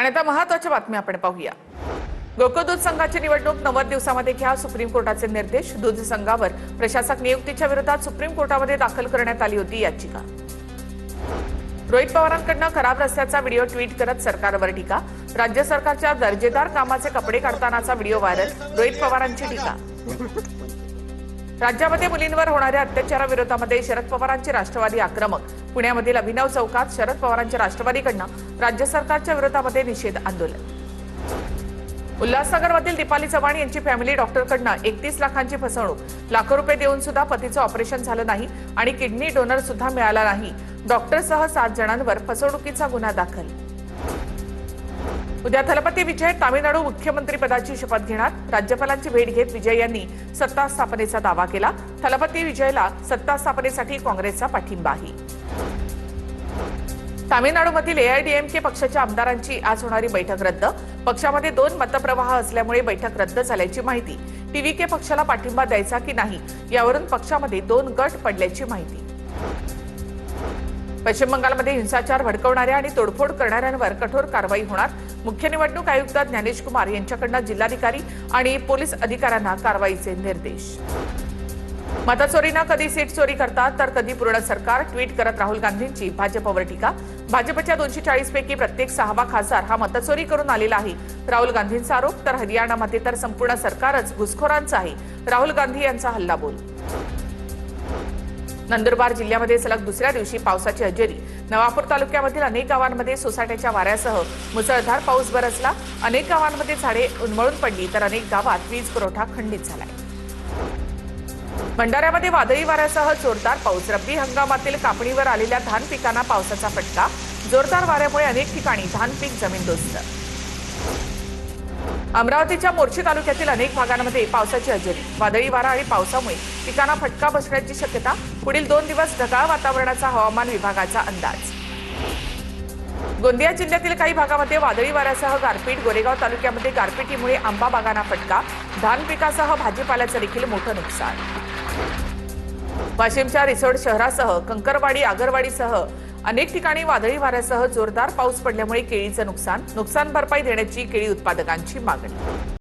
आणि आता महत्त्वाच्या बातम्या आपण पाहूया। गोकुळ दूध संघाची निवडणूक 90 दिवसांमध्ये घ्या, सुप्रीम कोर्टाचे निर्देश। दूध संघावर प्रशासक नियुक्तीच्या विरोधात सुप्रीम कोर्टामध्ये दाखल करण्यात आली होती याचिका। रोहित पवारांकडून खराब रस्त्याचा व्हिडिओ ट्विट करत सरकारवर टीका। राज्य सरकारच्या दर्जेदार कामाचे कपडे काढतानाचा व्हिडिओ व्हायरल, रोहित पवारांची टीका। राज्यामध्ये मुलींवर होणाऱ्या अत्याचाराविरोधामध्ये शरद पवारांची राष्ट्रवादी आक्रमक। पुण्यामधील अभिनव चौकात शरद पवारांच्या राष्ट्रवादीकडून राज्य सरकारच्या विरोधामध्ये निषेध आंदोलन। उल्हासनगरमधील दीपाली चव्हाण यांची फॅमिली डॉक्टरकडून 31 लाखांची फसवणूक। लाखो रुपये देऊन सुद्धा पतीचं ऑपरेशन झालं नाही आणि किडनी डोनर सुद्धा मिळाला नाही। डॉक्टरसह 7 जणांवर फसवणुकीचा गुन्हा दाखल। उद्या थलपती विजय तामिळनाडू मुख्यमंत्रीपदाची शपथ घेणार। राज्यपालांची भेट घेत विजय यांनी सत्ता स्थापनेचा दावा केला। थलपती विजयला सत्ता स्थापनेसाठी काँग्रेसचा पाठिंबाही। तामिळनाडूमधील एआयडीएमके पक्षाच्या आमदारांची आज होणारी बैठक रद्द। पक्षामध्ये 2 मतप्रवाह असल्यामुळे बैठक रद्द झाल्याची माहिती। टीव्हीके पक्षाला पाठिंबा द्यायचा की नाही यावरून पक्षामध्ये 2 गट पडल्याची माहिती। पश्चिम बंगालमध्ये हिंसाचार भडकवणाऱ्या आणि तोडफोड करणाऱ्यांवर कठोर कारवाई होणार। मुख्य निवडणूक आयुक्त ज्ञानेश कुमार यांच्याकडून जिल्हाधिकारी आणि पोलीस अधिकाऱ्यांना कारवाईचे निर्देश। मतचोरीनं कधी सीट चोरी करतात तर कधी पूर्ण सरकार, ट्विट करत राहुल गांधींची भाजपवर टीका। भाजपच्या 240 पैकी प्रत्येक 6वा खासदार हा मतचोरी करून आलेला आहे, राहुल गांधींचा आरोप। तर हरियाणामध्ये तर संपूर्ण सरकारच घुसखोरांचं आहे, राहुल गांधी यांचा हल्लाबोल। नंदुरबार जिल्ह्यामध्ये सलग दुसऱ्या दिवशी पावसाची हजेरी। नवापूर तालुक्यामधील अनेक गावांमध्ये सोसाट्याच्या वाऱ्यासह मुसळधार पाऊस बरसला। अनेक गावांमध्ये झाडे उन्मळून पडली तर अनेक गावात वीज पुरवठा खंडित झालाय। भंडाऱ्यामध्ये वादळी वाऱ्यासह जोरदार पाऊस। रब्बी हंगामातील कापणीवर आलेल्या धान पिकांना पावसाचा फटका। जोरदार वाऱ्यामुळे अनेक ठिकाणी धान पीक जमीनदोस्त। अमरावतीच्या मोर्शी तालुक्यातील अनेक भागांमध्ये पावसाची हजेरी। वादळी वारा आणि पावसामुळे पिकांना फटका बसण्याची शक्यता। पुढील 2 दिवस ढगाळ वातावरणाचा हवामान विभागाचा अंदाज। गोंदिया जिल्ह्यातील काही भागामध्ये वादळी वाऱ्यासह गारपीट। गोरेगाव तालुक्यामध्ये गारपिटीमुळे आंबा बागांना फटका। धान पिकासह भाजीपाल्याचं देखील मोठं नुकसान। वाशिमच्या रिसोड शहरासह कंकरवाडी, आगरवाडीसह अनेक ठिकाणी वादळी वाऱ्यासह जोरदार पाऊस पडल्यामुळे केळीचं नुकसान भरपाई देण्याची केळी उत्पादकांची मागणी।